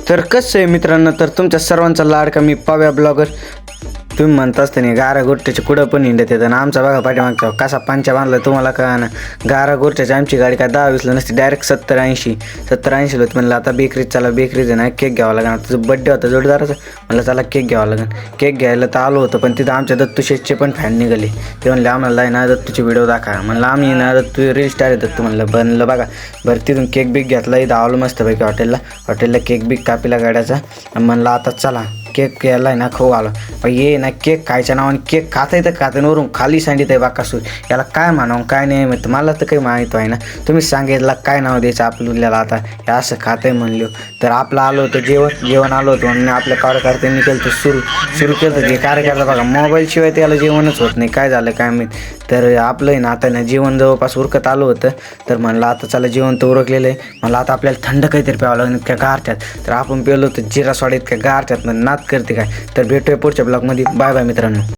तर कसं आहे मित्रांनो, तर तुमच्या सर्वांचा लाडका मी पव्या ब्लॉगर. तुम्ही म्हणता असताना गारा गोट्याच्या कुठं पण हिंडत येतं ना. आमचा बघा पाठीमागचा कसा पंचा बांधला तुम्हाला कळा ना. गारा गोट्याची आमची गाडी काय 10-20ला नसते, डायरेक्ट 70-80 होत. म्हणलं आता बेकरीत चला, बेकरीत ना केक घ्यावा लागेल. तुझं बड्डे होता जोडीदाराचा, म्हणलं चला केक घ्यावा लागेल. केक घ्यायला तर आलो होतं, पण तिथं आमच्या दत्तू शेठचे पण फॅन निघाले. ते म्हणले आम्हाला आहे ना दत्तूचे व्हिडिओ दाखवा. म्हणलं आम्ही ना दत्तू रील स्टार आहे दत्तू. म्हणलं बघा बरं. तिथून केक बिक घेतला, इथं आलो मस्तपैकी हॉटेलला केक बिक कापीला गाड्याचा. म्हणलं आता चला केक यायला आहे ना खाऊ आलो. पण ये ना केक खायच्या नावाने केक खाता येतं वरून खाली सांडित आहे बाकासूर. याला काय म्हणावं काय नाही माहीत, मला तर काही माहीत आहे ना. तुम्ही सांगितलं काय नाव द्यायचं आपल्याला. आता हे असं खातंय म्हणलो तर आपलं आलो होतं जेवण आलो होतं म्हणून आपल्या कार्यकर्त्यांनी केलं तर सुरू केलं तर. जे कार्यकर्ता बघा मोबाईलशिवाय त्याला जेवणच होत नाही, काय झालं काय माहीत. तर आपलं आहे ना आता ना जेवण जवळपास उरकत आलो होतं. तर म्हणलं आता चला जेवण तर उरकलेलं आहे. म्हणलं आता आपल्याला थंड काहीतरी प्यावं लागेल इतक्या गारठ्यात. तर आपण पेलो होतं जिरा सोडा इतक्या गारठ्यात नाद करते काय. तर भेटूया पुढच्या ब्लॉगमध्ये. बाय बाय मित्रांनो.